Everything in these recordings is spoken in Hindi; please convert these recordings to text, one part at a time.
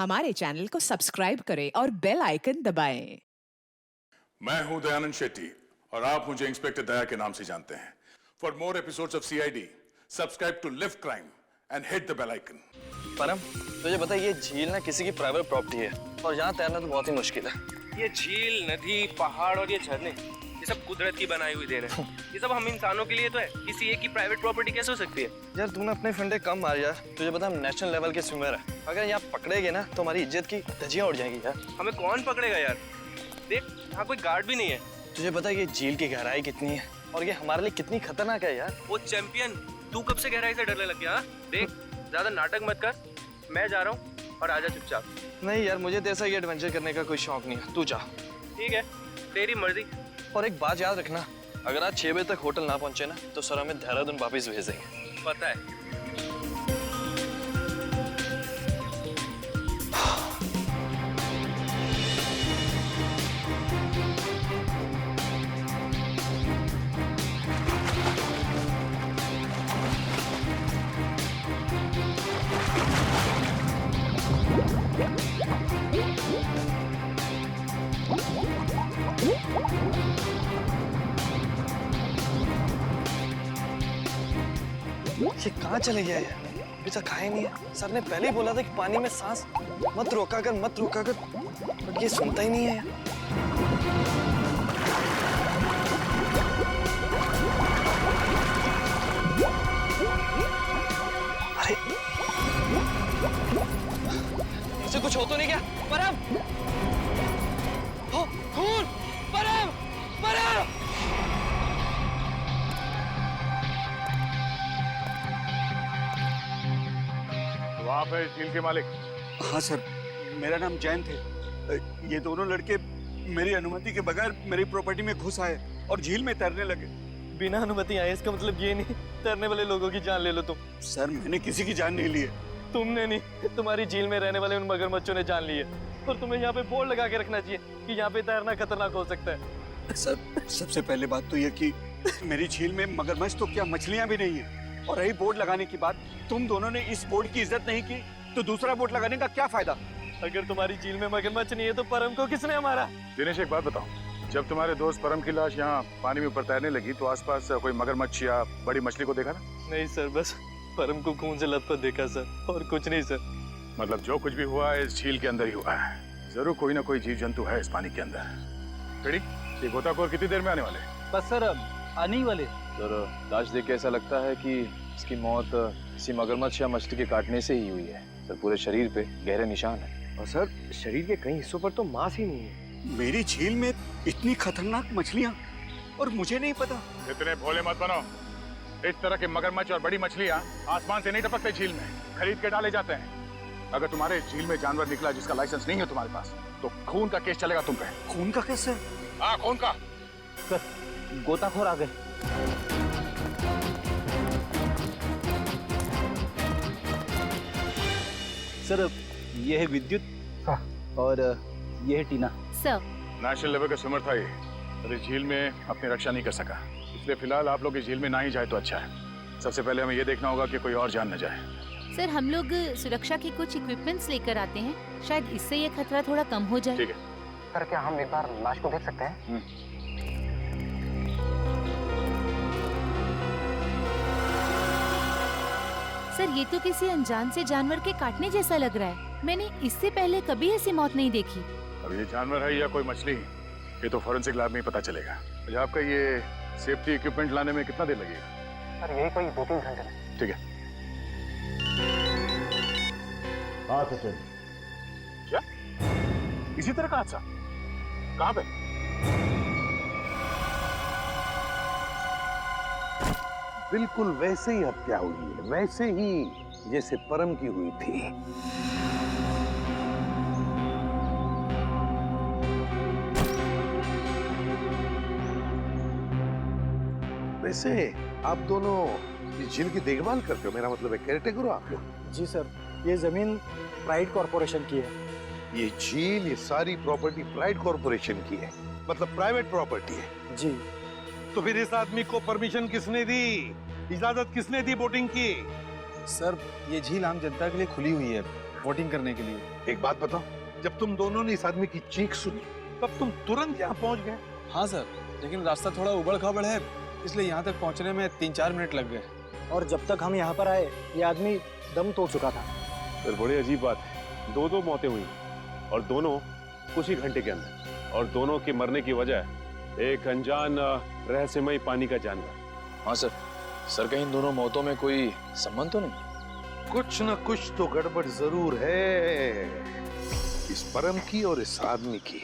हमारे चैनल को सब्सक्राइब करें और बेल आइकन दबाएं। मैं हूं दयानंद शेट्टी और आप मुझे इंस्पेक्टर दया के नाम से जानते हैं। For more episodes of CID subscribe to lift crime and hit the bell icon. Param, तुझे पता है ये झील ना किसी की प्राइवेट प्रॉपर्टी है और यहाँ तैरना तो बहुत ही मुश्किल है। ये झील, नदी, पहाड़ और ये झरने, ये सब कुदरत की बनाई हुई देन है। ये सब हम इंसानों के लिए तो है, किसी एक की प्राइवेट प्रॉपर्टी कैसे हो सकती है? यार तूने अपने फंडे कम मार यार। तुझे पता हम नेशनल लेवल के स्विमर है, अगर यहाँ पकड़ेगे ना तो हमारी इज्जत की धज्जियां उड़ जाएंगी यार। हमें कौन पकड़ेगा यार? देख, यहाँ कोई गार्ड भी नहीं है। तुझे पता है ये झील की गहराई कितनी है और ये हमारे लिए कितनी खतरनाक है यार। वो चैंपियन, तू कब से गहराई से डरने लग गया? देख, ज्यादा नाटक मत कर, मैं जा रहा हूँ और आजा चुपचाप। नहीं यार, मुझे तेरा ये एडवेंचर करने का कोई शौक नहीं है, तू जा। ठीक है, तेरी मर्जी। और एक बात याद रखना, अगर आज 6 बजे तक होटल ना पहुंचे ना तो सर हमें देहरादून वापस भेज देंगे। पता है। ये कहाँ चले गया यार? अभी तक खाया नहीं है। सर ने पहले ही बोला था कि पानी में सांस मत रोका कर, बट ये सुनता ही नहीं है यार। अरे इसे कुछ हो तो नहीं क्या? परम! हो, खून! परम! परम! आप है झील के मालिक? हाँ सर, मेरा नाम जैन थे। ये दोनों लड़के मेरी अनुमति के बगैर मेरी प्रॉपर्टी में घुस आए और झील में तैरने लगे। बिना अनुमति आए इसका मतलब ये नहीं तैरने वाले लोगों की जान ले लो तुम। सर मैंने किसी की जान नहीं ली है। तुमने नहीं, तुम्हारी झील में रहने वाले उन मगरमच्छों ने जान ली है। और तुम्हें यहाँ पे बोर्ड लगा के रखना चाहिए कि यहाँ पे तैरना खतरनाक हो सकता है। सर सबसे पहले बात तो ये कि मेरी झील में मगरमच्छ तो क्या मछलियां भी नहीं है। और रही बोर्ड लगाने की बात, तुम दोनों ने इस बोर्ड की इज्जत नहीं की तो दूसरा बोर्ड लगाने का क्या फायदा? अगर तुम्हारी झील में मगरमच्छ नहीं है तो परम को किसने मारा? दिनेश एक बात बताओ, जब तुम्हारे दोस्त परम की लाश यहाँ पानी में ऊपर तैरने लगी तो आसपास कोई मगरमच्छ या बड़ी मछली को देखा ना? नहीं सर, बस परम को खून से लथपथ देखा सर, और कुछ नहीं सर। मतलब जो कुछ भी हुआ है इस झील के अंदर ही हुआ है। जरूर कोई ना कोई जीव जंतु है इस पानी के अंदर। बेड़ी, ये गोताखोर कितनी देर में आने वाले? बस सर आने ही वाले। सर लाश देख के ऐसा लगता है कि इसकी मौत किसी मगरमच्छ या मछली के काटने से ही हुई है। सर पूरे शरीर पे गहरे निशान है और सर शरीर के कई हिस्सों पर तो मांस ही नहीं है। मेरी झील में इतनी खतरनाक मछलियां और मुझे नहीं पता। इतने भोले मत बनो। इस तरह के मगरमच्छ और बड़ी मछलियां आसमान से नहीं टपकते झील में, खरीद के डाले जाते हैं। अगर तुम्हारे झील में जानवर निकला जिसका लाइसेंस नहीं है तुम्हारे पास तो खून का केस चलेगा तुम पे। खून का कैसे? हाँ खून का। सर गोताखोर आ गए। सर ये है विद्युत और ये है टीना। सर नेशनल लेवल का स्विमर था ये, और इस झील में अपनी रक्षा नहीं कर सका, इसलिए फिलहाल आप लोग इस झील में ना ही जाए तो अच्छा है। सबसे पहले हमें ये देखना होगा कि कोई और जान न जाए। सर हम लोग सुरक्षा के कुछ इक्विपमेंट्स लेकर आते हैं, शायद इससे ये खतरा थोड़ा कम हो जाए। ठीक है। सर क्या हम एक बार लाश को देख सकते हैं? सर ये तो किसी अनजान से जानवर के काटने जैसा लग रहा है। मैंने इससे पहले कभी ऐसी मौत नहीं देखी। अब ये जानवर है या कोई मछली, ये तो फॉरेंसिक लैब में ही पता चलेगा। अच्छा, आपका ये सेफ्टी इक्विपमेंट लाने में कितना देर लगेगा? सर यही कोई 2-3 घंटे। ठीक है। हाँ सचिन। क्या इसी तरह का हादसा? कहाँ पे? बिल्कुल वैसे ही हत्या हुई है, वैसे ही जैसे परम की हुई थी। वैसे आप दोनों इस झील की देखभाल करते हो, मेरा मतलब है केयरटेकर हो आप लोग? जी सर, ये जमीन प्राइड कॉर्पोरेशन की है। ये झील, ये सारी प्रॉपर्टी प्राइड कॉर्पोरेशन की है, मतलब प्राइवेट प्रॉपर्टी है। जी। तो फिर इस आदमी को परमिशन किसने दी, इजाजत किसने दी बोटिंग की? सर ये झील आम जनता के लिए खुली हुई है, वोटिंग करने के लिए। एक बात बताओ, जब तुम दोनों ने इस आदमी की चीख सुनी तब तुम तुरंत यहाँ पहुंच गए? हाँ सर, लेकिन रास्ता थोड़ा उबड़ खाबड़ है, इसलिए यहाँ तक पहुँचने में 3-4 मिनट लग गए। और जब तक हम यहाँ पर आए ये आदमी दम तोड़ चुका था। फिर बड़ी अजीब बात है, दो मौतें हुई और दोनों कुछ ही घंटे के अंदर, और दोनों के मरने की वजह एक अनजान रहस्यमयी पानी का जानवर। हाँ सर। सर कहीं इन दोनों मौतों में कोई संबंध तो नहीं? कुछ न कुछ तो गड़बड़ जरूर है, इस परम की और इस आदमी की।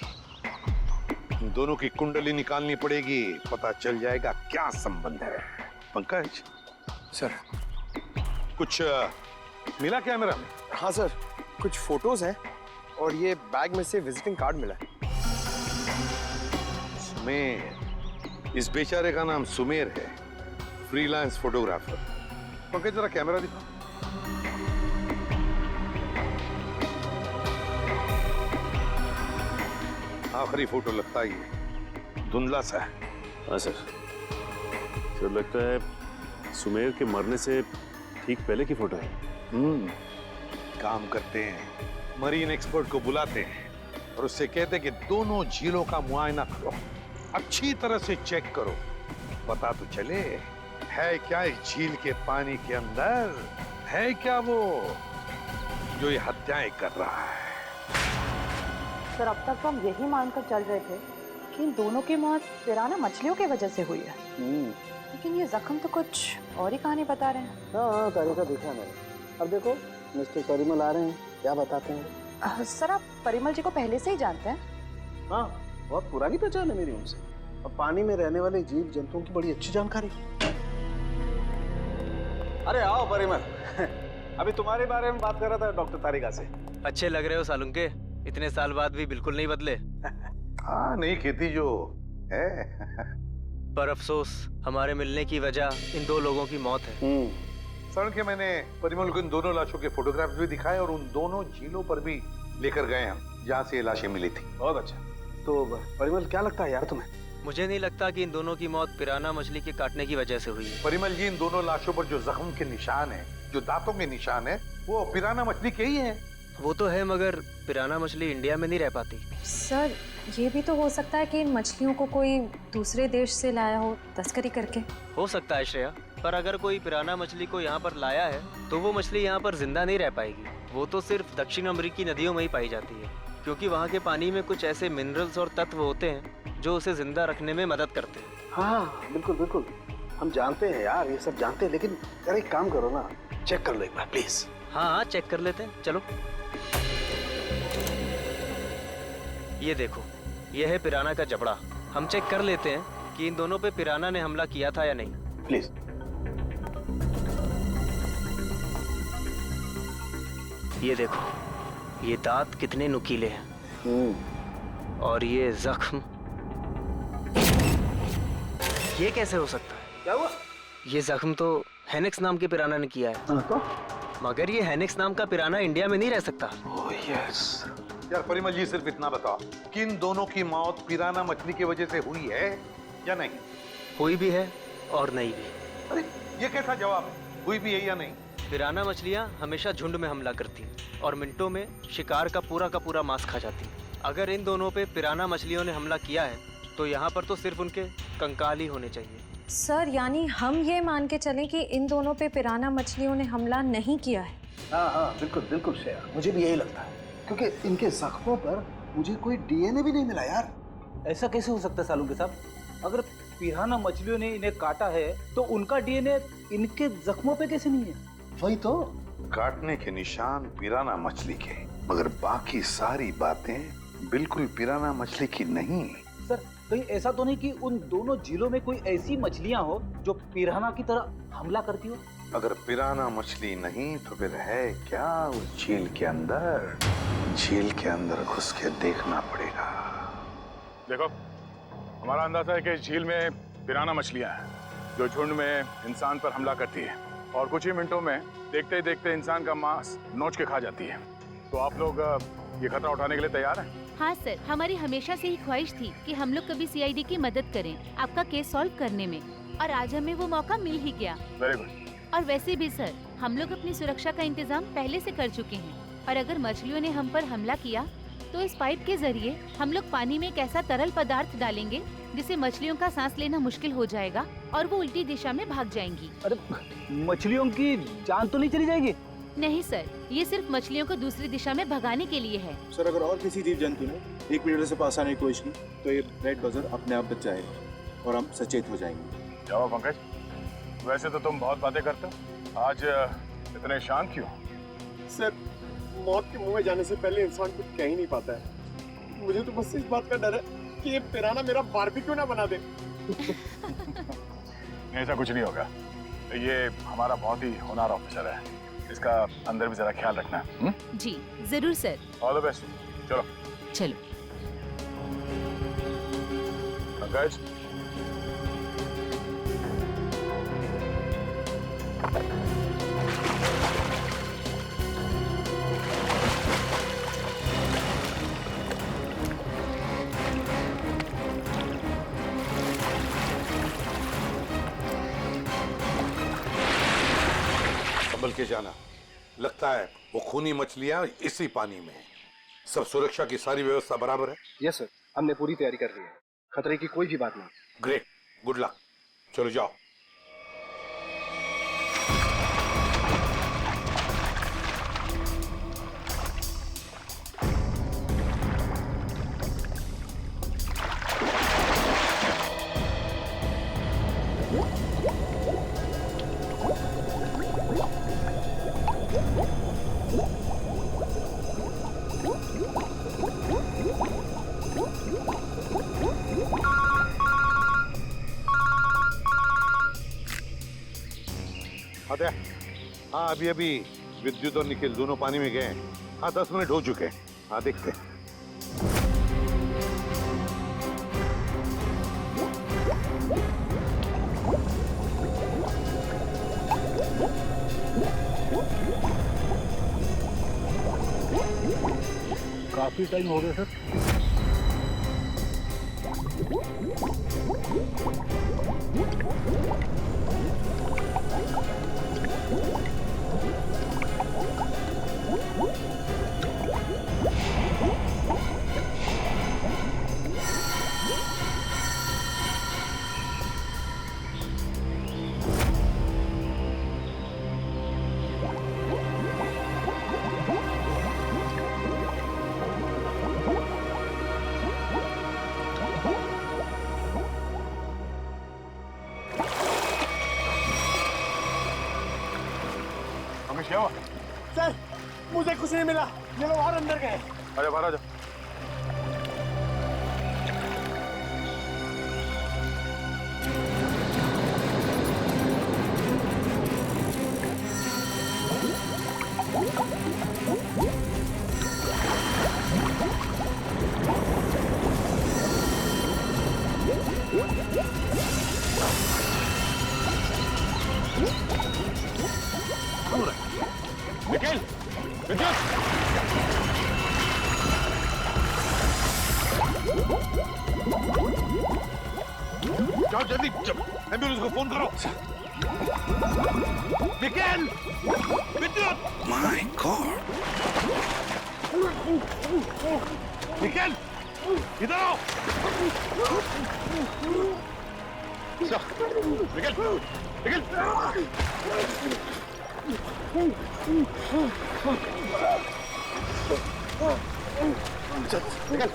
इन दोनों की कुंडली निकालनी पड़ेगी, पता चल जाएगा क्या संबंध है। पंकज सर, कुछ मिला कैमरा में? हाँ सर, कुछ फोटोज हैं और ये बैग में से विजिटिंग कार्ड मिला है। सुमेर, इस बेचारे का नाम सुमेर है, फ्रीलांस फोटोग्राफर। पंकज जरा कैमरा दिखाओ। आखिरी फोटो लगता ही है, धुंधला सा है। हाँ सर, सर लगता है सुमेर के मरने से ठीक पहले की फोटो है। काम करते हैं, मरीन एक्सपर्ट को बुलाते हैं और उससे कहते हैं कि दोनों झीलों का मुआयना करो, अच्छी तरह से चेक करो, पता तो चले है क्या इस झील के पानी के अंदर, है क्या वो जो ये हत्याएं कर रहा है। सर, अब तक तो हम यही मानकर चल रहे थे कि इन दोनों की मौत पिराना मछलियों की वजह से हुई है, लेकिन ये जख्म तो कुछ और ही कहानी बता रहे हैं। हाँ, तरीका देखा मैंने। अब देखो मिस्टर परिमल आ रहे हैं, क्या बताते हैं? सर, आप परिमल जी को पहले से ही जानते हैं? हाँ, बहुत पुरानी पहचान है मेरी उनसे, और पानी में रहने वाले जीव जंतुओं की बड़ी अच्छी जानकारी। अरे आओ परिमल, अभी तुम्हारे बारे में बात कर रहा था डॉक्टर तारिका से। अच्छे लग रहे हो सालुंके, इतने साल बाद भी बिल्कुल नहीं बदले। हाँ, नहीं खेती जो है। पर अफसोस हमारे मिलने की वजह इन दो लोगों की मौत है। सर के मैंने परिमल को इन दोनों लाशों के फोटोग्राफ्स भी दिखाए और उन दोनों झीलों पर भी लेकर गए हम जहाँ से ये लाशें मिली थी। बहुत अच्छा। तो परिमल क्या लगता है यार तुम्हें? मुझे नहीं लगता कि इन दोनों की मौत पिराना मछली के काटने की वजह से हुई है। परिमल जी, इन दोनों लाशों पर जो जख्म के निशान है, जो दांतों के निशान है, वो पिराना मछली के ही हैं। वो तो है, मगर पिराना मछली इंडिया में नहीं रह पाती। सर, ये भी तो हो सकता है कि इन मछलियों को कोई दूसरे देश से लाया हो तस्करी करके। हो सकता है श्रेया, पर अगर कोई पिराना मछली को यहाँ पर लाया है तो वो मछली यहाँ पर जिंदा नहीं रह पाएगी। वो तो सिर्फ दक्षिण अमेरिकी नदियों में ही पाई जाती है, क्योंकि वहाँ के पानी में कुछ ऐसे मिनरल्स और तत्व होते हैं जो उसे जिंदा रखने में मदद करते हैं। हाँ बिल्कुल बिल्कुल, हम जानते हैं यार, ये सब जानते हैं, लेकिन यार एक काम करो ना, चेक कर लो एक बार प्लीज। हाँ, चेक कर लेते हैं, चलो। ये देखो, ये है पिराना का जबड़ा। हम चेक कर लेते हैं कि इन दोनों पे पिराना ने हमला किया था या नहीं। प्लीज। ये देखो, ये दांत कितने नुकीले हैं, और ये जख्म, ये कैसे हो सकता है? क्या हुआ? ये जख्म तो हेनेक्स नाम के पिराना ने किया है। तो? मगर ये हेनेक्स नाम का पिराना इंडिया में नहीं रह सकता। Oh yes. यार परिमल जी, सिर्फ इतना बताओ कि इन दोनों की मौत पिराना मछली की वजह से हुई है या नहीं? हुई भी है और नहीं भी। अरे ये कैसा जवाब है, हुई भी है या नहीं? पिराना मछलियाँ हमेशा झुंड में हमला करती हैं और मिनटों में शिकार का पूरा मांस खा जाती हैं। अगर इन दोनों पे पिराना मछलियों ने हमला किया है तो यहाँ पर तो सिर्फ उनके कंकाल ही होने चाहिए। सर, यानी हम ये मान के चलें कि इन दोनों पे पिराना मछलियों ने हमला नहीं किया है? हाँ हाँ बिल्कुल बिल्कुल श्रेया, मुझे भी यही लगता है, क्योंकि इनके जख्मों पर मुझे कोई डीएनए भी नहीं मिला यार। ऐसा कैसे हो सकता है सालू के साहब? अगर पिराना मछलियों ने इन्हें काटा है तो उनका डीएनए इनके जख्मों पे कैसे नहीं है? वही तो, काटने के निशान पिराना मछली के, मगर बाकी सारी बातें बिल्कुल पिराना मछली की नहीं। सर, कहीं ऐसा तो नहीं कि उन दोनों झीलों में कोई ऐसी मछलियां हो जो पिराना की तरह हमला करती हो? अगर पिराना मछली नहीं तो फिर है क्या उस झील के अंदर? झील के अंदर घुस के देखना पड़ेगा। देखो, हमारा अंदाजा है कि इस झील में पिराना मछलियां हैं जो झुंड में इंसान पर हमला करती है और कुछ ही मिनटों में देखते ही देखते इंसान का मांस नोच के खा जाती है। तो आप लोग ये खतरा उठाने के लिए तैयार हैं? हाँ सर, हमारी हमेशा से ही ख्वाहिश थी कि हम लोग कभी सीआईडी की मदद करें आपका केस सॉल्व करने में, और आज हमें वो मौका मिल ही गया। Very good. और वैसे भी सर, हम लोग अपनी सुरक्षा का इंतजाम पहले से कर चुके हैं। और अगर मछलियों ने हम पर हमला किया तो इस पाइप के जरिए हम लोग पानी में एक ऐसा तरल पदार्थ डालेंगे जिससे मछलियों का सांस लेना मुश्किल हो जाएगा और वो उल्टी दिशा में भाग जाएंगी। अरे मछलियों की जान तो नहीं चली जाएगी? नहीं सर, ये सिर्फ मछलियों को दूसरी दिशा में भगाने के लिए है। सर अगर और किसी जीव जंतु ने 1 मीटर से पास आने की कोशिश की तो ये रेड बजर अपने आप बच जाएगा और हम सचेत हो जाएंगे। जाओ पंकज, वैसे तो तुम बहुत बातें करते हो, आज इतने शांत क्यों? सर मौत के मुंह में जाने से पहले इंसान कुछ कह ही नहीं पाता है। मुझे तो बस इस बात का डर है कि ये पिराना मेरा बारबेक्यू ना बना दे। ऐसा कुछ नहीं होगा, ये हमारा बहुत ही होनहार ऑफिसर है, इसका अंदर भी जरा ख्याल रखना। जी जरूर सर। All the best. चलो चलो। पंकज, संभल के जाना, लगता है वो खूनी मछलियां इसी पानी में हैं। सब सुरक्षा की सारी व्यवस्था बराबर है? यस सर, हमने पूरी तैयारी कर ली है, खतरे की कोई भी बात नहीं। Great, good luck. चलो जाओ। अरे हाँ, अभी अभी विद्युत और निखिल दोनों पानी में गए हैं। हाँ 10 मिनट हो चुके हैं। हाँ देखते हैं। काफी टाइम हो गया सर। क्या हुआ? सर मुझे कुछ नहीं मिला, ये लोग और अंदर गए। अरे बाहर आ जाओ। निखिल, विद्युत! जाओ जल्दी, एम्बुलेंस को फोन करो। निखिल! विद्युत! My God! निखिल! इधर आओ! निखिल! निखिल!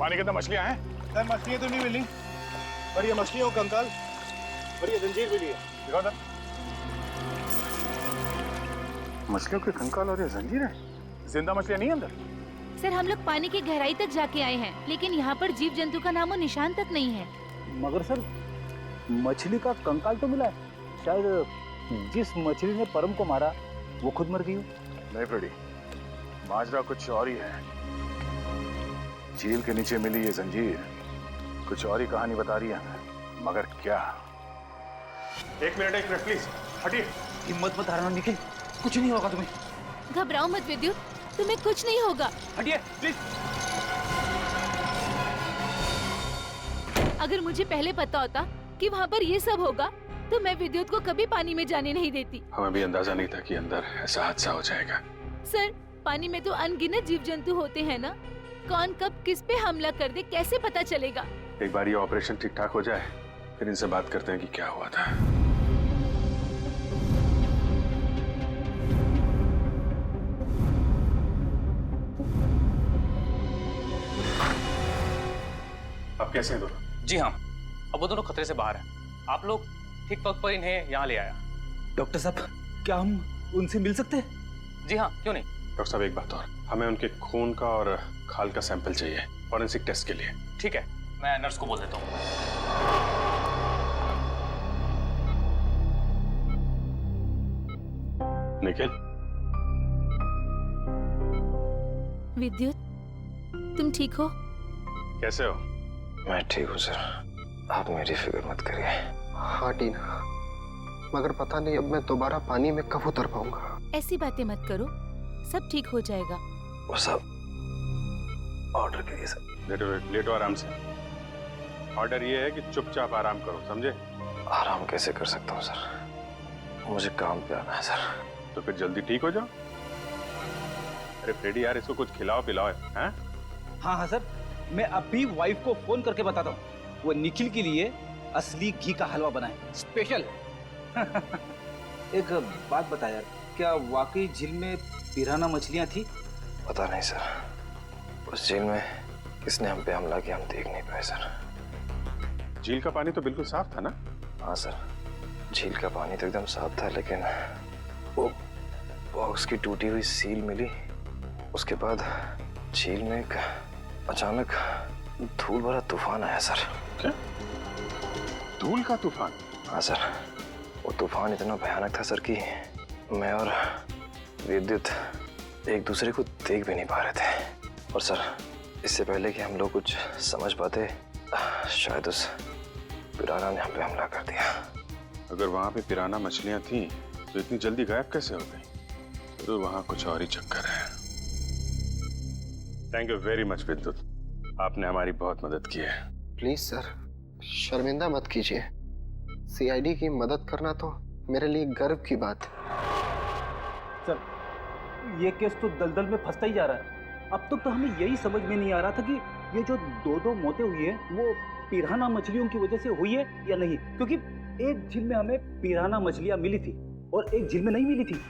पानी के अंदर मछलियां हैं? सर मछलियां तो नहीं मिली, पर ये मछलियों का कंकाल और ये जंजीर मिली है। दिखाओ सर। मछलियों के कंकाल और ये जंजीर है, जिंदा मछलियां नहीं अंदर? सर हम लोग पानी की गहराई तक जाके आए हैं, लेकिन यहाँ पर जीव जंतु का नामो निशान तक नहीं है। मगर सर मछली का कंकाल तो मिला है, शायद जिस मछली ने परम को मारा वो खुद मर गई हो। नहीं फ्रेडी, माजरा कुछ और ही है। झील के नीचे मिली ये जंजीर कुछ और ही कहानी बता रही है, मगर क्या? एक मिनट प्लीज, हटिए। हिम्मत मत हारना निखिल, कुछ नहीं होगा तुम्हें। घबराओ मत विद्युत, तुम्हें कुछ नहीं होगा। हटिए प्लीज। अगर मुझे पहले पता होता कि वहाँ पर ये सब होगा तो मैं विद्युत को कभी पानी में जाने नहीं देती। हमें भी अंदाजा नहीं था कि अंदर ऐसा हादसा हो जाएगा। सर पानी में तो अनगिनत जीव जंतु होते हैं ना, कौन कब किस पे हमला कर दे कैसे पता चलेगा? एक बार ये ऑपरेशन ठीक ठाक हो जाए फिर इनसे बात करते हैं कि क्या हुआ था। आप कैसे हैं दोनों? जी हाँ, अब वो दोनों खतरे से बाहर हैं। आप लोग ठीक वक्त पर इन्हें यहाँ ले आया। डॉक्टर साहब क्या हम उनसे मिल सकते हैं? जी हाँ, क्यों नहीं। डॉक्टर साहब एक बात और, हमें उनके खून का और खाल का सैंपल चाहिए फॉरेंसिक टेस्ट के लिए। ठीक है, मैं नर्स को बोल देता हूँ। निखिल। विद्युत तुम ठीक हो? कैसे हो? मैं ठीक हूँ सर, आप मेरी फिक्र मत करिए। हाँ टीना, मगर पता नहीं अब मैं दोबारा पानी में कब उतर पाऊंगा। ऐसी बातें मत करो, सब ठीक हो जाएगा। वो सब ऑर्डर करिए सर। लेटो आराम से। ऑर्डर ये है कि चुपचाप आराम करो, समझे? आराम कैसे कर सकता हूँ सर, मुझे काम पे आना है सर। तो फिर जल्दी ठीक हो जाओ। अरे फ्रेडी यार, इसको कुछ खिलाओ पिलाओ हैं? हाँ हाँ सर, मैं अभी वाइफ को फोन करके बताता हूँ, वो निखिल के लिए असली घी का हलवा बनाए स्पेशल। एक बात बता यार, क्या वाकई झील में पिराना मछलियाँ थी? पता नहीं सर, उस झील में किसने हम पे हमला किया हम देख नहीं पाए सर। झील का पानी तो बिल्कुल साफ था ना? हाँ सर, झील का पानी तो एकदम साफ था, लेकिन वो बॉक्स की टूटी हुई सील मिली। उसके बाद झील में एक अचानक धूल भरा तूफान आया सर। क्या? धूल का तूफान? हाँ सर, वो तूफान इतना भयानक था सर कि मैं और विद्युत एक दूसरे को देख भी नहीं पा रहे थे। और सर, इससे पहले कि हम लोग कुछ समझ पाते, शायद उस पिराना ने हम पे हमला कर दिया। अगर वहां पे पिराना मछलियां थी तो इतनी जल्दी गायब कैसे हो गई? तो वहां कुछ और ही चक्कर है। थैंक यू वेरी मच विद्युत, आपने हमारी बहुत मदद की है। प्लीज सर, शर्मिंदा मत कीजिए। सीआईडी की मदद करना तो मेरे लिए गर्व की बात है। सर, ये केस तो दलदल में फंसता ही जा रहा है। अब तक तो हमें यही समझ में नहीं आ रहा था कि ये जो दो मौतें हुई हैं वो पिराना मछलियों की वजह से हुई है या नहीं, क्योंकि एक झील में हमें पिराना मछलियां मिली थी और एक झील में नहीं मिली थी।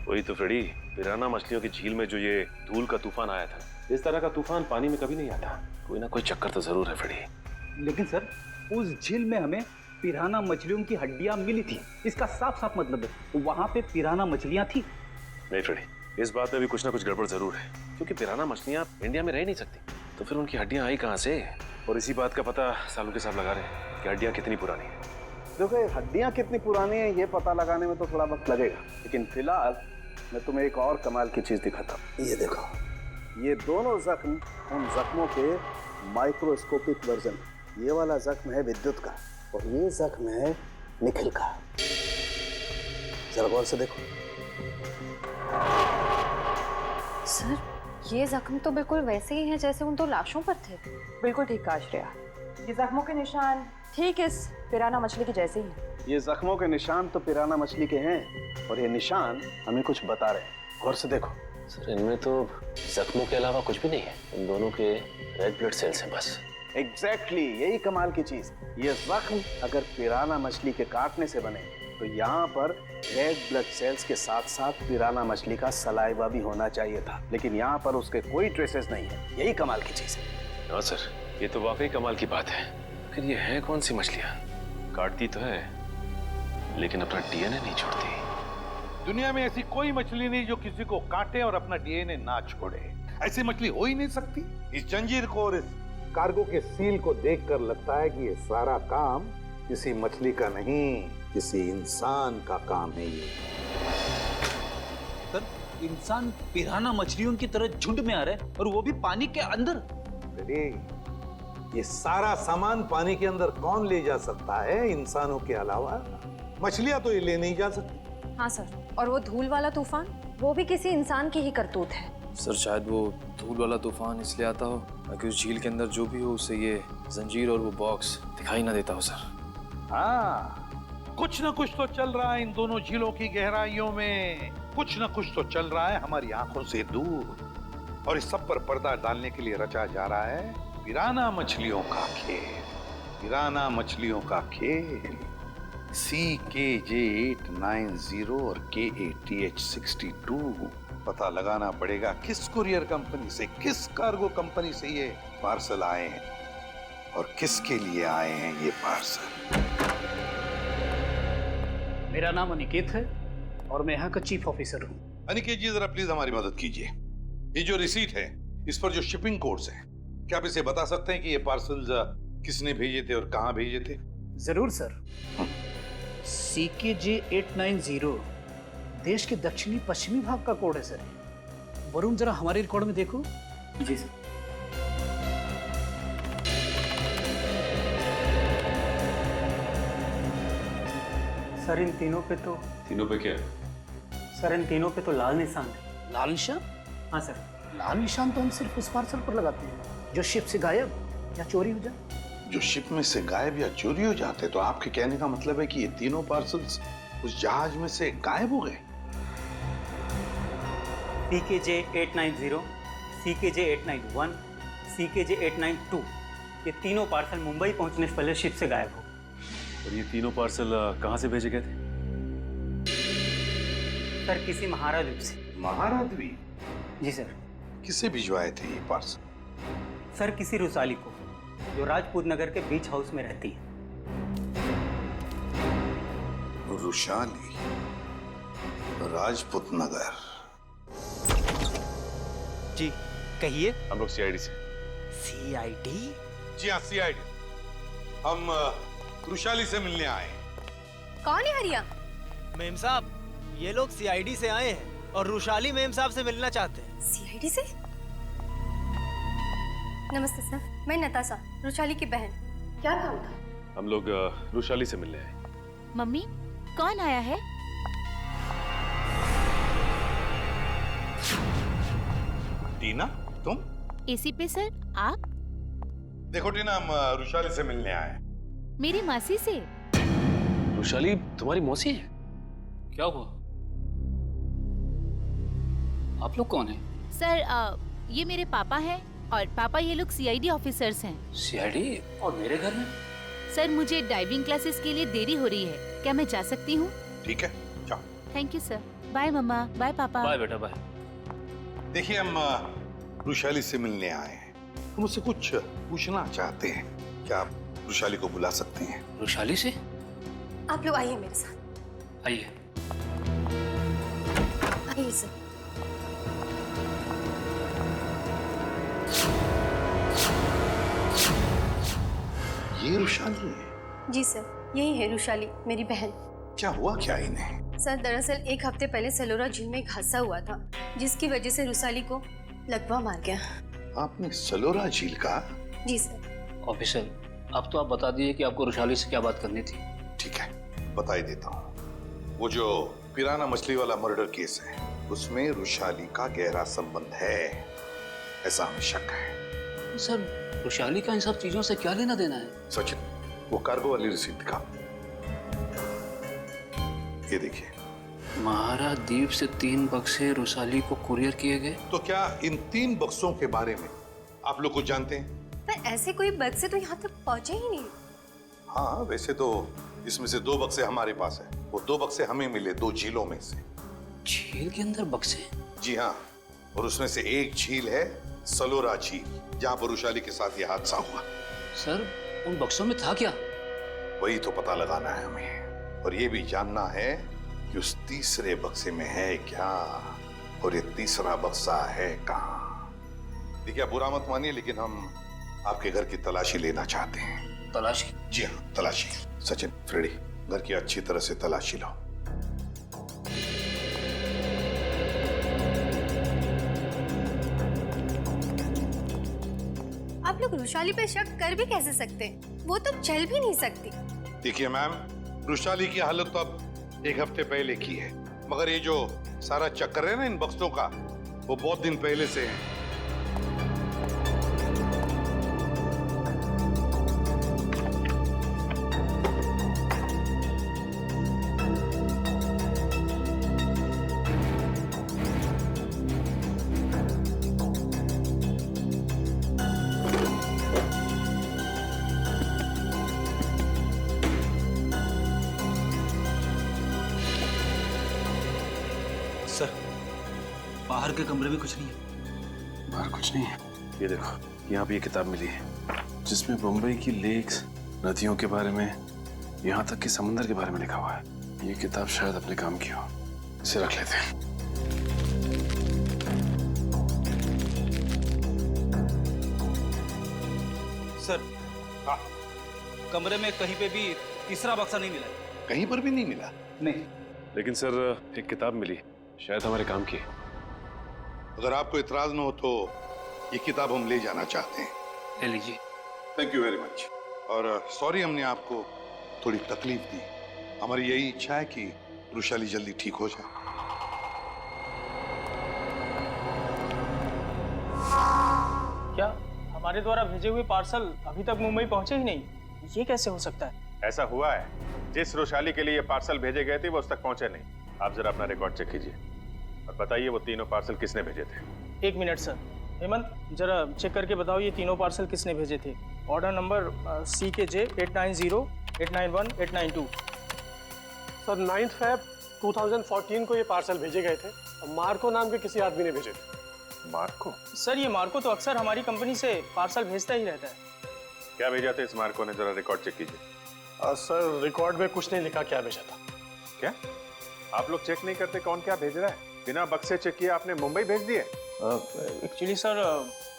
वही तो फ्रेडी, पिराना मछलियों की झील में जो ये धूल का तूफान आया था, इस तरह का तूफान पानी में कभी नहीं आता। कोई ना कोई चक्कर तो जरूर है फ्रेडी। लेकिन सर, उस झील में हमें पिराना मछलियों की हड्डियां मिली थी, इसका साफ साफ मतलब है वहां पे पिराना मछलियां थी। नहीं फ्रेडी, इस बात में भी कुछ ना कुछ गड़बड़ जरूर है, क्योंकि पिराना मछलियां इंडिया में रह नहीं सकती, तो फिर उनकी हड्डियां आई कहाँ से? और इसी बात का पता सालू के साहब लगा रहे हैं कि हड्डियां कितनी पुरानी है। देखो, हड्डियां कितनी पुरानी है ये पता लगाने में तो थोड़ा वक्त लगेगा, लेकिन फिलहाल मैं तुम्हें एक और कमाल की चीज दिखाता हूँ। ये देखो, ये दोनों जख्म उन जख्मों के माइक्रोस्कोपिक वर्जन। ये वाला जख्म है विद्युत का और ये जख्म है निखिल का। जरा गौर से देखो। सर, ये जख्म तो बिल्कुल वैसे ही हैं जैसे उन दो लाशों पर थे। बिल्कुल ठीक कहा श्रेया, ये जख्मों के निशान ठीक इस पिराना मछली के जैसे ही हैं। ये जख्मों के निशान तो पिराना मछली के हैं और ये निशान हमें कुछ बता रहे हैं। गौर से देखो। सर, इनमें तो जख्मों के अलावा कुछ भी नहीं है, इन दोनों के रेड ब्लड सेल्स हैं बस। एग्जैक्टली, यही कमाल की चीज। ये जख्म अगर पिराना मछली के काटने से बने तो यहाँ पर रेड ब्लड सेल्स के साथ साथ पिराना मछली का सलाइवा भी होना चाहिए था, लेकिन यहाँ पर उसके कोई ट्रेसेस नहीं है। यही कमाल की चीज है। हाँ सर, ये तो वाकई कमाल की बात है। लेकिन ये है कौन सी मछलियां? काटती तो है लेकिन अपना डीएनए नहीं छोड़ती। दुनिया में ऐसी कोई मछली नहीं जो किसी को काटे और अपना डीएनए ना छोड़े। ऐसी मछली हो ही नहीं सकती। इस जंजीर को और इस कार्गो के सील को देखकर लगता है कि ये सारा काम किसी मछली का नहीं, किसी इंसान का काम है। ये सर, इंसान पिराना मछलियों की तरह झुंड में आ रहे हैं और वो भी पानी के अंदर। अरे ये सारा सामान पानी के अंदर कौन ले जा सकता है इंसानों के अलावा? मछलियां तो ये ले नहीं जा सकती। हाँ सर, और वो धूल वाला तूफान, वो भी किसी इंसान की ही करतूत है। सर शायद वो धूल वाला तूफान इसलिए आता हो ताकि उस झील के अंदर जो भी हो उसे ये जंजीर और वो बॉक्स दिखाई ना देता हो सर। हाँ, कुछ ना कुछ तो चल रहा है इन दोनों झीलों की गहराइयों में। कुछ ना कुछ तो चल रहा है हमारी आंखों से दूर। और इस सब पर पर्दा डालने के लिए रचा जा रहा है पिराना मछलियों का खेल। पिराना मछलियों का खेल। CKJ890 और KATH62। पता लगाना पड़ेगा किस कुरियर कंपनी से, किस कार्गो कंपनी से ये पार्सल आए हैं और किसके लिए आए हैं ये पार्सल। मेरा नाम अनिकेत है और मैं यहाँ का चीफ ऑफिसर हूँ। अनिकेत जी, जरा प्लीज हमारी मदद कीजिए। ये जो रिसीट है, इस पर जो शिपिंग कोड्स हैं, क्या आप इसे बता सकते हैं कि ये पार्सल्स किसने भेजे थे और कहाँ भेजे थे? जरूर सर। CKJ890 देश के दक्षिणी पश्चिमी भाग का कोड है सर। वरुण, जरा हमारे रिकॉर्ड में देखो। जी सर। सर इन तीनों पे तो क्या? सर इन तीनों पे तो लाल निशान है। लाल निशान? हाँ सर। लाल निशान तो हम सिर्फ उस पार्सल पर लगाते हैं जो शिप से गायब या चोरी हो जाए। जो शिप में से गायब या चोरी हो जाते, तो आपके कहने का मतलब है कि ये तीनों पार्सल्स उस जहाज में से गायब हो गए? CKJ890, CKJ891, CKJ892 ये तीनों पार्सल मुंबई पहुंचने से पहले शिप से गायब हो। और ये तीनों पार्सल कहाँ से भेजे गए थे? सर किसी महारा द्वीप से। महारा द्वीप? जी सर। किसे भिजवाए थे ये पार्सल? सर किसी रुसाली को, जो राजपूत नगर के बीच हाउस में रहती है। रुशाली, राजपूत नगर। जी कहिए। हम लोग CID से। CID? जी हाँ, CID। हम रुशाली से मिलने आए। कौन है हरिया? मेम साहब, ये लोग CID से आए हैं और रुशाली मेम साहब से मिलना चाहते हैं। CID से? नमस्ते सर, मैं नताशा, रुशाली की बहन। क्या काम था? हम लोग रुशाली से मिलने आए। मम्मी, कौन आया है? टीना, तुम? एसी पे सर, आप? देखो टीना, हम रुशाली से मिलने आए। मेरी मासी से। रुशाली तुम्हारी मौसी है? क्या हुआ? आप लोग कौन हैं? सर ये मेरे पापा हैं और पापा ये लोग CID ऑफिसर्स हैं। CID? और मेरे घर में? सर मुझे डाइविंग क्लासेस के लिए देरी हो रही है, क्या मैं जा सकती हूँ? ठीक है, जाओ। Thank you sir. बाय मम्मा, बाय पापा। बाय बेटा, बाय। देखिए, हम रुशाली से मिलने आए हैं। हम उससे कुछ पूछना चाहते हैं। क्या आप रुशाली को बुला सकते हैं? रुशाली से? आप लोग आइए मेरे साथ। आइए। आइए सर। ये रुशाली है? जी सर, यही है रुशाली, मेरी बहन। क्या हुआ क्या इन्हें? सर दरअसल 1 हफ्ते पहले सलोरा झील में एक हादसा हुआ था, जिसकी वजह से रुशाली को लकवा मार गया। आपने सलोरा झील का? जी सर। ऑफिसर, अब तो आप बता दिए कि आपको रुशाली से क्या बात करनी थी। ठीक है, बता ही देता हूँ। वो जो पिराना मछली वाला मर्डर केस है, उसमें रुशाली का गहरा संबंध है, ऐसा हमें शक है। सर, रुशाली का इन सब चीजों से क्या लेना देना है? सचिन, वो कार्गो वाली रिसीट दिखा। ये देखिए। महारा द्वीप से 3 बक्से रुशाली को कुरियर किए गए। तो क्या इन 3 बक्सों के बारे में आप लोग कुछ जानते हैं? पर ऐसे कोई बक्से तो यहाँ तक पहुँचे ही नहीं। हाँ, वैसे तो इसमें से 2 बक्से हमारे पास है। वो 2 बक्से हमें मिले 2 झीलों में से। झील के अंदर बक्से? जी हाँ, और उसमें से एक झील है सलोरा झील, जहां पर वृषाली के साथ यह हादसा हुआ। सर उन बक्सों में था क्या? वही तो पता लगाना है हमें, और ये भी जानना है कि उस तीसरे बक्से में है क्या, और ये तीसरा बक्सा है कहाँ। देखिए, आप बुरा मत मानिए, लेकिन हम आपके घर की तलाशी लेना चाहते हैं। तलाशी? जी हाँ, तलाशी। सचिन, फ्रेडी, घर की अच्छी तरह से तलाशी लो। आप लोग वृषाली पे शक कर भी कैसे सकते हैं? वो तो चल भी नहीं सकती। देखिए मैम, वृषाली की हालत तो अब 1 हफ्ते पहले की है, मगर ये जो सारा चक्कर है ना इन बक्सों का, वो बहुत दिन पहले से है। सर, बाहर के कमरे में कुछ नहीं है। बाहर कुछ नहीं है। ये देखो, यहाँ पे ये किताब मिली है जिसमें बम्बई की लेक्स, नदियों के बारे में, यहाँ तक कि समंदर के बारे में लिखा हुआ है। ये किताब शायद अपने काम की हो, इसे रख लेते हैं। सर, हाँ, कमरे में कहीं पे भी तीसरा बक्सा नहीं मिला। कहीं पर भी नहीं मिला? नहीं। लेकिन सर, एक किताब मिली, शायद हमारे काम की। अगर आपको इतराज न हो तो ये किताब हम ले जाना चाहते हैं। ले लीजिए। Thank you very much. और सॉरी हमने आपको थोड़ी तकलीफ दी। हमारी यही इच्छा है कि वृषाली जल्दी ठीक हो जाए। क्या हमारे द्वारा भेजे हुए पार्सल अभी तक मुंबई पहुंचे ही नहीं? ये कैसे हो सकता है? ऐसा हुआ है, जिस वृषाली के लिए ये पार्सल भेजे गए थे वो उस तक पहुंचे नहीं। आप जरा अपना रिकॉर्ड चेक कीजिए और बताइए वो तीनों पार्सल किसने भेजे थे। 1 मिनट सर। हेमंत, जरा चेक करके बताओ ये तीनों पार्सल किसने भेजे थे। Order number CKJ 890, 891, 892। Sir 9 Feb 2014 को ये पार्सल भेजे गए थे और मार्को नाम के किसी आदमी ने भेजे थे। मार्को? सर, ये मार्को तो अक्सर हमारी कंपनी से पार्सल भेजता ही रहता है। क्या भेजा था इस मार्को ने? जरा रिकॉर्ड चेक कीजिए। सर रिकॉर्ड में कुछ नहीं लिखा क्या भेजा था। क्या आप लोग चेक नहीं करते कौन क्या भेज रहा है? बिना बक्से चेक किए आपने मुंबई भेज दिए? एक्चुअली सर,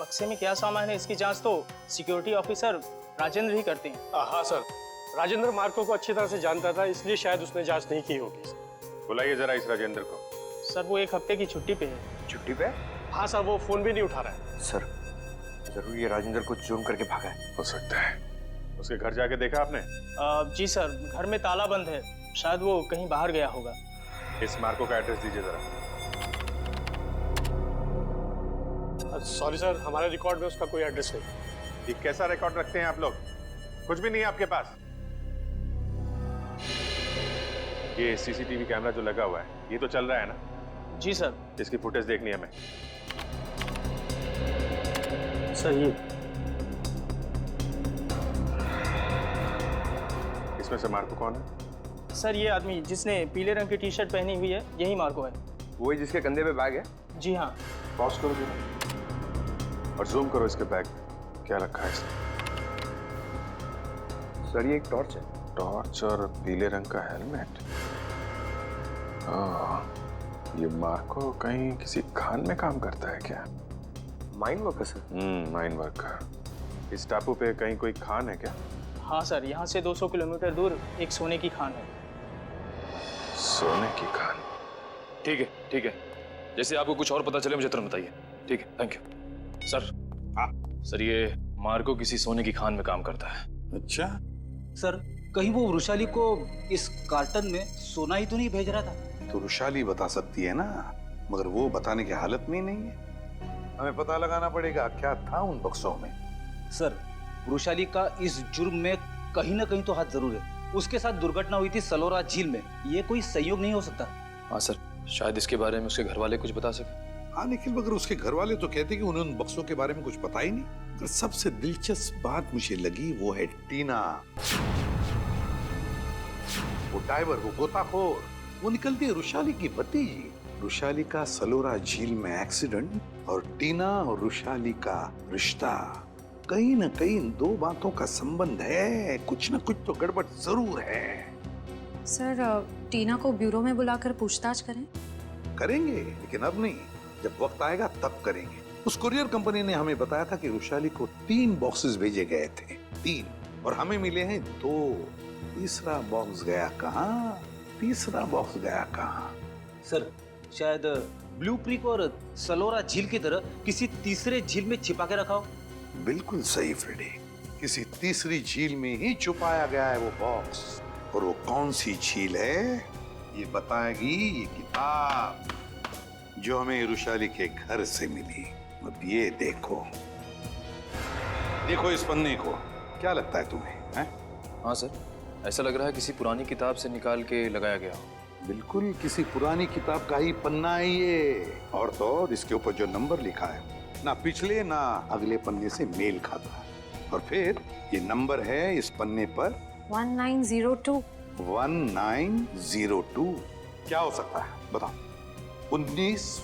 बक्से में क्या सामान है इसकी जांच तो सिक्योरिटी ऑफिसर राजेंद्र ही करते हैं। हाँ सर, राजेंद्र मार्को को अच्छी तरह से जानता था, इसलिए शायद उसने जांच नहीं की होगी। बुलाइए जरा इस राजेंद्र को। सर, वो 1 हफ्ते की छुट्टी पे है। छुट्टी पे? हाँ सर, वो फोन भी नहीं उठा रहा है। सर, जरूर ये राजेंद्र को चूम करके भागा है। हो सकता है। उसके घर जाके देखा आपने? जी सर, घर में ताला बंद है, शायद वो कहीं बाहर गया होगा। इस मार्को का एड्रेस दीजिए जरा। सॉरी सर, हमारे रिकॉर्ड में उसका कोई एड्रेस नहीं। ये कैसा रिकॉर्ड रखते हैं आप लोग? कुछ भी नहीं है आपके पास? ये CCTV कैमरा जो लगा हुआ है, ये तो चल रहा है ना? जी सर। इसकी फुटेज देखनी है हमें। सर, ये इसमें से मार्को कौन है? सर, ये आदमी जिसने पीले रंग की टी-शर्ट पहनी हुई है, यही मार्को है। वही जिसके कंधे पे बैग है? जी हाँ। पॉज करो जरा और जूम करो इसके बैग में क्या रखा है इसने। सर, ये एक टॉर्च है। टॉर्च और पीले रंग का हेलमेट। ये मार्को कहीं किसी खान में काम करता है क्या? Mine worker sir? Mine worker. इस टापू पे कहीं कोई खान है क्या? हाँ सर, यहाँ से 200 किलोमीटर दूर एक सोने की खान है। सोने की खान? ठीक है, ठीक है। जैसे आपको कुछ और पता चले मुझे तुरंत बताइए। ठीक है, थैंक यू। सर, सर ये मार्को किसी सोने की खान में काम करता है। अच्छा सर, कहीं वो वृषाली को इस कार्टन में सोना ही तो नहीं भेज रहा था? तो वृषाली बता सकती है ना, मगर वो बताने की हालत में ही नहीं है। हमें पता लगाना पड़ेगा क्या था उन बक्सों में। सर, वृषाली का इस जुर्म में कहीं ना कहीं तो हाथ जरूर है। उसके साथ दुर्घटना हुई थी सलोरा झील में, ये कोई संयोग नहीं हो सकता। हाँ सर, शायद इसके बारे में उसके घर वाले कुछ बता सके। हाँ, लेकिन मगर उसके घर वाले तो कहते कि उन्हें उन बक्सों के बारे में कुछ पता ही नहीं। मगर सबसे दिलचस्प बात मुझे लगी वो है टीना, वो डाइवर, वो गोताखोर। वो निकलती है वृषाली की भतीजी। वृषाली का सलोरा झील में एक्सीडेंट और टीना और रुशाली का रिश्ता, कहीं ना कहीं इन दो बातों का संबंध है। कुछ ना कुछ तो गड़बड़ जरूर है। सर टीना को ब्यूरो में बुलाकर पूछताछ करें? करेंगे, लेकिन अब नहीं, जब वक्त आएगा तब करेंगे। उस कुरियर कंपनी ने हमें बताया था कि रुशाली को 3 बॉक्सेस भेजे गए थे, 3, और हमें मिले हैं 2। तीसरा बॉक्स गया कहाँ? तीसरा बॉक्स गया कहाँ? सर शायद ब्लू क्रीक और सलोरा झील की तरह किसी तीसरे झील में छिपा के रखा हो। बिल्कुल सही फ्रेडी, किसी तीसरी झील में ही छुपाया गया है वो बॉक्स। और वो कौन सी झील है ये बताएगी ये किताब जो हमें रुशाली के घर से मिली। अब ये देखो, देखो इस पन्ने को, क्या लगता है तुम्हें? हैं? हाँ सर, ऐसा लग रहा है किसी पुरानी किताब से निकाल के लगाया गया हो। बिल्कुल किसी पुरानी किताब का ही पन्ना है ये। और तो और इसके ऊपर जो नंबर लिखा है ना पिछले ना अगले पन्ने से मेल खाता है। और फिर ये नंबर है इस पन्ने पर 1902। 1902 क्या हो सकता है बताओ? 19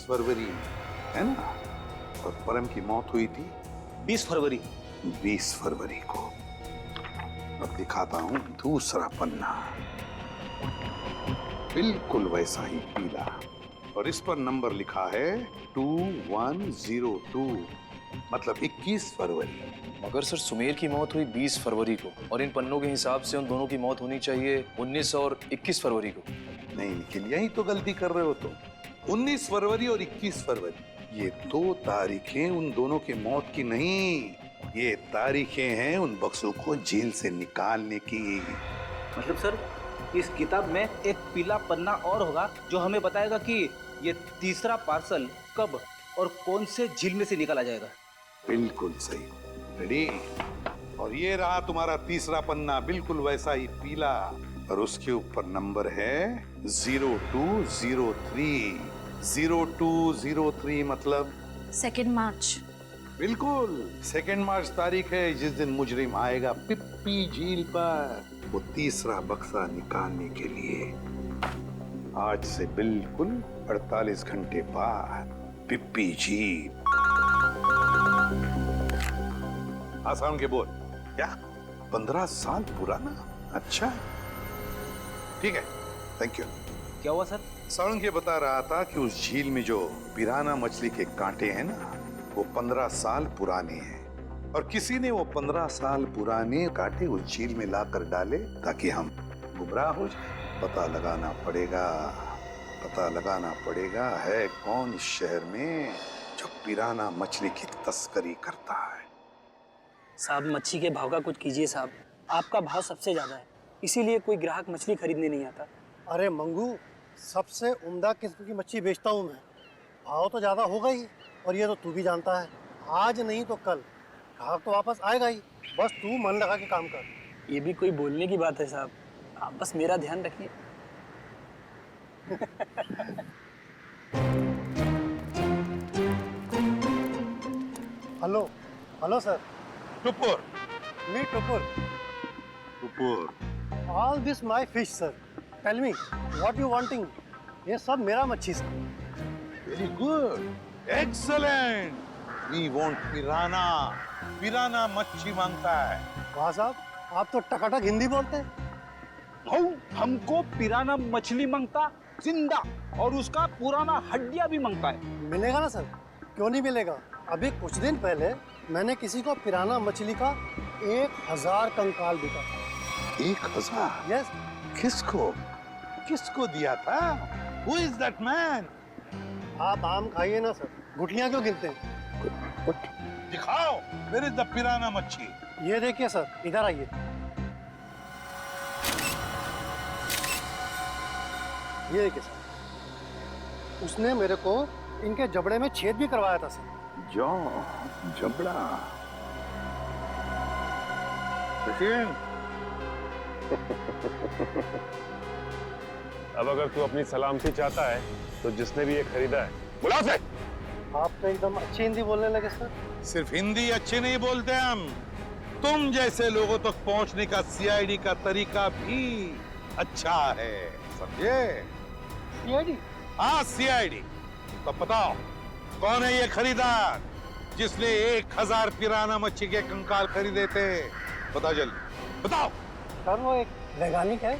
फरवरी है ना? और परम की मौत हुई थी 20 फरवरी। 20 फरवरी को। अब दिखाता हूं दूसरा पन्ना, बिल्कुल वैसा ही पीला, और इस पर नंबर लिखा है 2102, मतलब 21 फरवरी। मगर सर सुमेर की मौत हुई 20 फरवरी को, और इन पन्नों के हिसाब से उन दोनों की मौत होनी चाहिए 19 और 21 फरवरी को। नहीं निखिल, यही तो गलती कर रहे हो तुम। 19 फरवरी और 21 फरवरी ये 2 तारीखें उन दोनों की मौत की नहीं, ये तारीखें हैं उन बक्सों को जेल से निकालने की। मतलब सर इस किताब में एक पीला पन्ना और होगा जो हमें बताएगा कि ये तीसरा पार्सल कब और कौन से झील में से निकाला जाएगा। बिल्कुल सही, रेडी। और ये रहा तुम्हारा तीसरा पन्ना, बिल्कुल वैसा ही पीला, और उसके ऊपर नंबर है 0203। 0203 मतलब 2 मार्च। बिल्कुल 2 मार्च तारीख है जिस दिन मुजरिम आएगा पिप्पी झील पर वो तीसरा बक्सा निकालने के लिए। आज से बिल्कुल 48 घंटे बाद पिप्पी झील। आसान के बोल क्या? 15 साल पुराना? अच्छा ठीक है, थैंक यू। क्या हुआ सर? सारंग ये बता रहा था कि उस झील में जो पिराना मछली के कांटे हैं ना, वो 15 साल पुराने हैं, और किसी ने वो 15 साल पुराने कांटे उस झील में लाकर डाले ताकि हम गुमराह हो जाए। पता लगाना पड़ेगा है कौन इस शहर में जो पिराना मछली की तस्करी करता है। साहब मच्छी के भाव का कुछ कीजिए साहब, आपका भाव सबसे ज्यादा है, इसीलिए कोई ग्राहक मछली खरीदने नहीं आता। अरे मंगू, सबसे उम्दा किस्म की मच्छी बेचता हूँ मैं, भाव तो ज़्यादा होगा ही, और ये तो तू भी जानता है, आज नहीं तो कल ग्राहक तो वापस आएगा ही, बस तू मन लगा के काम कर। ये भी कोई बोलने की बात है साहब, आप बस मेरा ध्यान रखिए। Hello sir. Tupur. Me Tupur. All this my fish sir, tell me what you wanting. ये सब मेरा मच्छी सर। Very good, excellent. We want piranha. Piranha मच्छी मांगता है। वाह साहब, आप तो टकाटक हिंदी बोलते हैं। हमको पिराना मछली मांगता जिंदा, और उसका पुराना हड्डियां भी मांगता है। मिलेगा ना सर, क्यों नहीं मिलेगा। अभी कुछ दिन पहले मैंने किसी को पिराना मछली का 1000 कंकाल दिया था। 1000? यस। किसको दिया था? Who is that man? आप आम खाइए ना सर, गुठलियां क्यों गिनते हैं? दिखाओ, where is the पिराना मच्छी? ये देखिए सर, इधर आइए। ये देखिए सर, उसने मेरे को इनके जबड़े में छेद भी करवाया था सर। जबड़ा। सचिन। अब अगर तू अपनी सलामती चाहता है तो जिसने भी ये खरीदा है बुला से। आप तो एकदम अच्छी हिंदी बोलने लगे सर। सिर्फ हिंदी अच्छी नहीं बोलते हम, तुम जैसे लोगों तक पहुंचने का सीआईडी का तरीका भी अच्छा है, समझे? सीआईडी? हाँ सीआईडी। तो बताओ कौन है ये खरीदार जिसने 1000 पिराना मच्छी के कंकाल खरीदे थे? बताओ जल्दी, बताओ। सर वो एक वैज्ञानिक है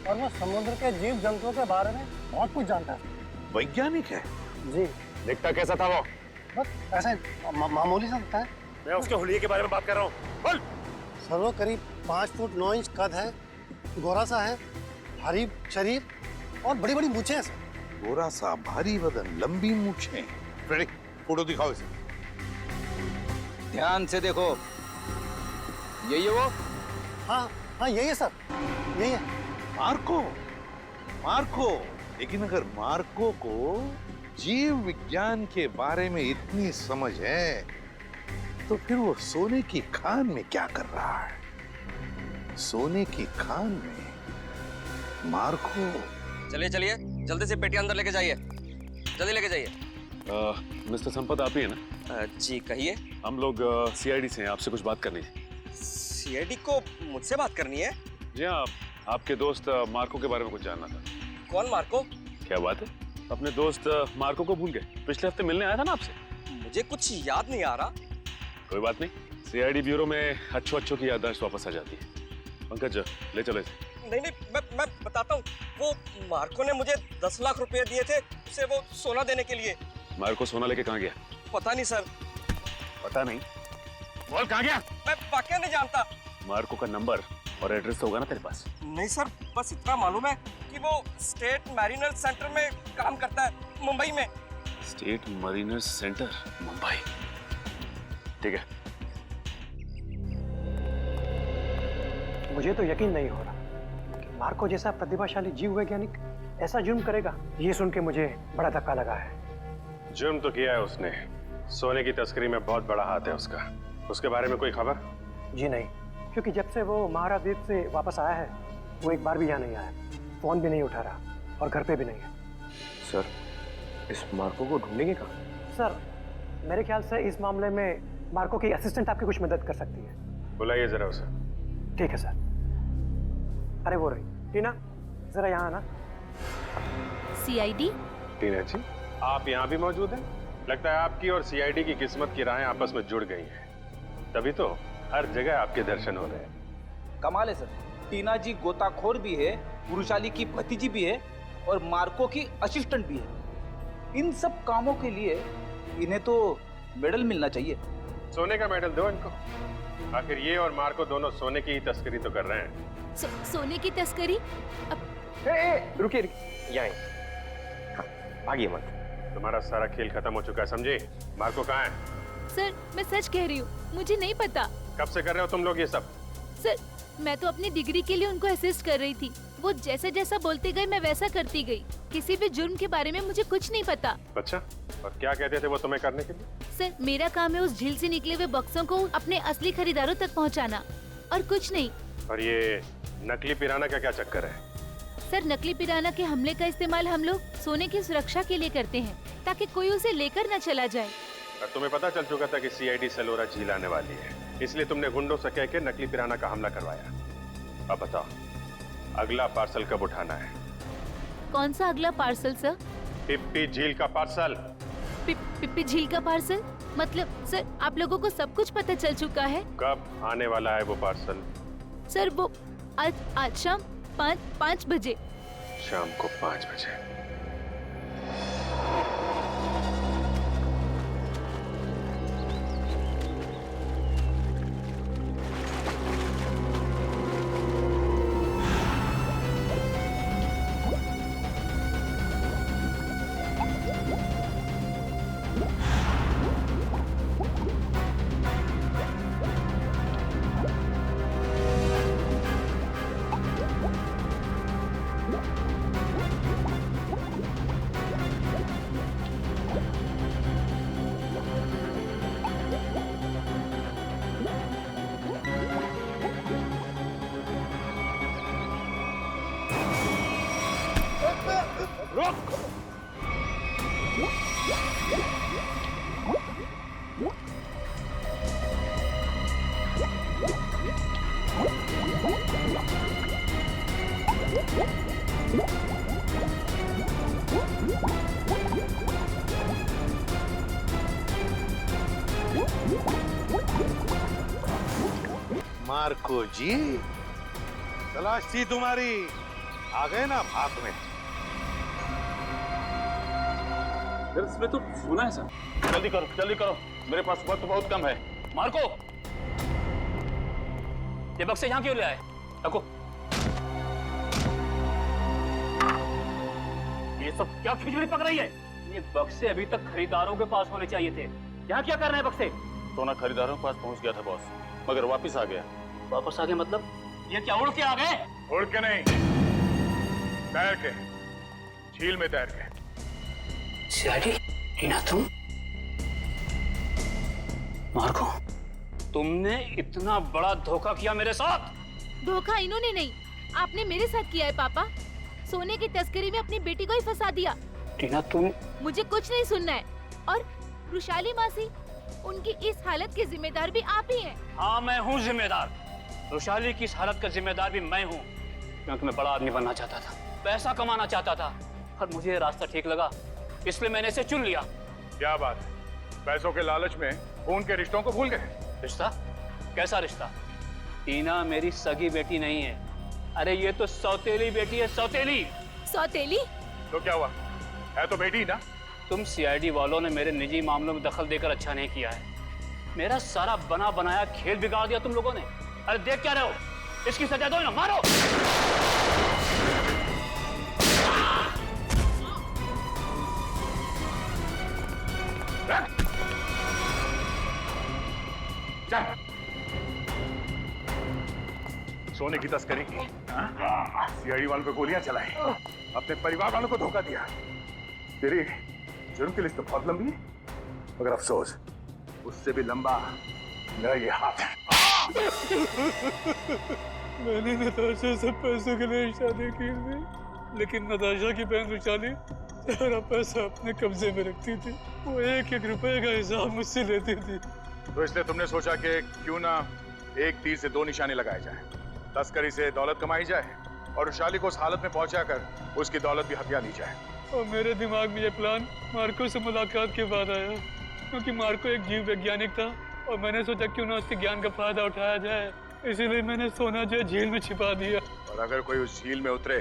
और वो समुद्र के जीव जंतुओं के बारे में बहुत कुछ जानता है। वैज्ञानिक है? जी। दिखता कैसा था वो? बस ऐसे मामूली सा दिखता है। मैं उसके हुलिये के बारे में बात कर रहा हूँ। बोल। सर वो करीब 5 फुट 9 इंच कद है, गोरा सा है, भारी शरीर और बड़ी बड़ी मूछें हैं सर। गोरा सा, भारी बदन, लंबी मूछें। फ्रेडी, फोटो दिखाओ इसे। ध्यान से देखो, यही है वो? हाँ हाँ यही है सर, यही है। Marco, Marco. लेकिन अगर मार्को को जीव विज्ञान के बारे में इतनी समझ है तो फिर वो सोने की खान में क्या कर रहा है? सोने की खान में मार्को। चलिए चलिए, जल्दी से पेटी अंदर लेके जाइए, जल्दी लेके जाइए। मिस्टर संपत आप ही है ना? जी कहिए। हम लोग सीआईडी से हैं, आपसे कुछ बात करनी है। सीआईडी को मुझसे बात करनी है? जी हाँ, आपके दोस्त मार्को के बारे में कुछ जानना था। कौन मार्को? क्या बात है, अपने दोस्त मार्को को भूल गए? पिछले हफ्ते मिलने आया था ना आपसे। मुझे कुछ याद नहीं आ रहा। कोई बात नहीं, सीआईडी ब्यूरो में अच्छों की याददाश्त वापस आ जाती है। पंकज ले चलो इसे। नहीं नहीं, मैं बताता हूँ। वो मार्को ने मुझे 10 लाख रुपए दिए थे उसे वो सोना देने के लिए। मार्को सोना लेके कहाँ गया? पता नहीं सर। पता नहीं? बोल कहाँ गया? मैं वाकई नहीं जानता। मार्को का नंबर और एड्रेस तो होगा ना तेरे पास? नहीं सर, बस इतना मालूम है कि वो स्टेट मैरिनर सेंटर में काम करता है, मुंबई में। State Mariner centre, Mumbai. ठीक है। मुझे तो यकीन नहीं हो रहा कि मार्को जैसा प्रतिभाशाली जीव वैज्ञानिक ऐसा जुर्म करेगा। ये सुन के मुझे बड़ा धक्का लगा है। जुर्म तो किया है उसने, सोने की तस्करी में बहुत बड़ा हाथ है उसका। उसके बारे में कोई खबर? जी नहीं, क्योंकि जब से वो महाराद्वीप से वापस आया है वो एक बार भी यहाँ नहीं आया, फोन भी नहीं उठा रहा और घर पे भी नहीं है। सर, इस मार्को को ढूंढेंगे कहाँ? सर, मेरे ख्याल से इस मामले में मार्को की असिस्टेंट आपकी कुछ मदद कर सकती है। बुलाइए जरा उसे। ठीक है सर। अरे वो रही टीना, जरा यहाँ आना। सीआईडी? टीना जी, आप यहाँ भी मौजूद हैं? लगता है आपकी और सीआईडी की किस्मत की राहें आपस में जुड़ गई हैं। तभी तो हर जगह आपके दर्शन हो रहे हैं। कमाल है सर, टीना जी गोताखोर भी है, पुरुषाली की भतीजी भी है और मार्को की असिस्टेंट भी है। इन सब कामों के लिए इन्हें तो मेडल मिलना चाहिए। सोने का मेडल दो इनको। आखिर ये और मार्को दोनों सोने की तस्करी तो कर रहे हैं। सोने की तस्करी? रुकिए, यहाँ भागिए मत। तुम्हारा सारा खेल खत्म हो चुका है, समझे? मार्को कहाँ है? सर, मैं सच कह रही हूँ, मुझे नहीं पता। कब से कर रहे हो तुम लोग ये सब? सर, मैं तो अपनी डिग्री के लिए उनको असिस्ट कर रही थी। वो जैसा जैसा बोलते गए मैं वैसा करती गई। किसी भी जुर्म के बारे में मुझे कुछ नहीं पता। अच्छा, और क्या कहते थे वो तुम्हें करने के लिए? सर, मेरा काम है उस झील से निकले हुए बक्सों को अपने असली खरीदारों तक पहुंचाना, और कुछ नहीं। और ये नकली पिराना का क्या चक्कर है? सर, नकली पिराना के हमले का इस्तेमाल हम लोग सोने की सुरक्षा के लिए करते हैं, ताकि कोई उसे लेकर न चला जाए। और तुम्हें पता चल चुका था कि सीआईडी सेलोरा झील आने वाली है, इसलिए तुमने गुंडों से कह के नकली पिराना का हमला करवाया। अब बताओ, अगला पार्सल कब उठाना है? कौन सा अगला पार्सल सर? पिप्पी झील का पार्सल। पिप्पी झील का पार्सल? मतलब सर, आप लोगों को सब कुछ पता चल चुका है? कब आने वाला है वो पार्सल? सर, वो आज शाम 5 बजे। शाम को 5 बजे। मार्को जी, तलाश थी तुम्हारी, आ गए ना भाग में। इसमें तो सुना है सर। जल्दी करो, मेरे पास वक्त बहुत कम है। मार्को, ये बक्से यहाँ क्यों ले आए? रखो। ये सब क्या खिचड़ी पक रही है? ये बक्से अभी तक खरीदारों के पास होने चाहिए थे। यहाँ क्या कर रहे हैं बक्से? सोना खरीदारों के पास पहुंच गया था बॉस, मगर वापस आ गया। वापस आ गए मतलब? ये क्या उड़ के आ गए? उड़ के नहीं, तैर के, झील में तैर के। सीआईडी, टीना तुम? मार्को, तुमने इतना बड़ा धोखा किया मेरे साथ? धोखा इन्होंने नहीं, आपने मेरे साथ किया है पापा। सोने की तस्करी में अपनी बेटी को ही फंसा दिया। टीना तुम? मुझे कुछ नहीं सुनना है। और रुशाली मासी, उनकी इस हालत के जिम्मेदार भी आप ही हैं। हाँ, मैं हूँ जिम्मेदार। रुशाली की इस हालत का जिम्मेदार भी मैं हूँ, क्योंकि मैं बड़ा आदमी बनना चाहता था, पैसा कमाना चाहता था, और मुझे ये रास्ता ठीक लगा, इसलिए मैंने इसे चुन लिया। क्या बात, पैसों के लालच में खून के रिश्तों को भूल गए? रिश्ता? कैसा रिश्ता? टीना मेरी सगी बेटी नहीं है। अरे ये तो सौतेली बेटी है, सौतेली। सौतेली? तो क्या हुआ, है तो बेटी ना। तुम सीआईडी वालों ने मेरे निजी मामलों में दखल देकर अच्छा नहीं किया है। मेरा सारा बना बनाया खेल बिगाड़ दिया तुम लोगों ने। अरे देख क्या रहे हो, इसकी सजा दो ना, मारो। सोने की तस्करी की, सीआईडी वालों पे गोलियां चलाई, अपने परिवार वालों को धोखा दिया। तेरी जुर्म की लिस्ट तो बहुत लंबी है, मगर अफसोस उससे भी लंबा मेरा ये हाथ है। मैंने नताशा से पैसों के लिए शादी की थी, लेकिन नताशा की बहन रुशाली सारा पैसा अपने कब्जे में रखती थी। वो एक एक रुपए का हिसाब मुझसे लेती थी। तो इसलिए तुमने सोचा कि क्यों ना एक तीर से दो निशाने लगाए जाए, तस्करी से दौलत कमाई जाए और रुशाली को उस हालत में पहुंचाकर उसकी दौलत भी हथिया ली जाए। और मेरे दिमाग में ये प्लान मार्को से मुलाकात के बाद आया, क्योंकि मार्को एक जीव वैज्ञानिक था और मैंने सोचा क्यों ना उसके ज्ञान का फायदा उठाया जाए, इसीलिए मैंने सोना जो झील में छिपा दिया। और अगर कोई उस झील में उतरे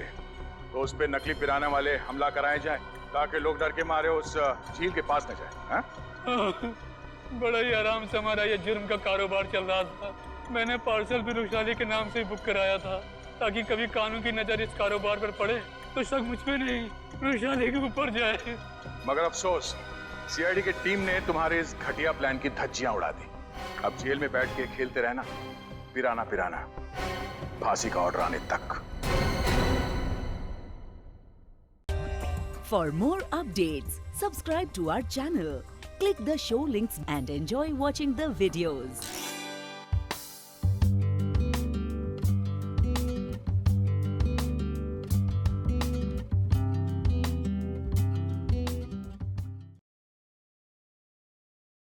तो उस पे नकली पिराना वाले हमला कराए जाए, ताकि लोग डर के मारे उस झील के पास न जाए। बड़ा ही आराम से हमारा ये जुर्म का कारोबार चल रहा था। मैंने पार्सल भी रुशाली के नाम से ही बुक कराया था, ताकि कभी कानून की नजर इस कारोबार पर पड़े तो शक मुझ पे नहीं, रुशाली के ऊपर जाए। मगर अफसोस, सीआईडी की टीम ने तुम्हारे इस घटिया प्लान की धज्जियां उड़ा दी। अब जेल में बैठ के खेलते रहना, पिराना पिराना, फांसी का ऑर्डर आने तक। For more updates, subscribe to our channel, click the show links and enjoy watching the videos.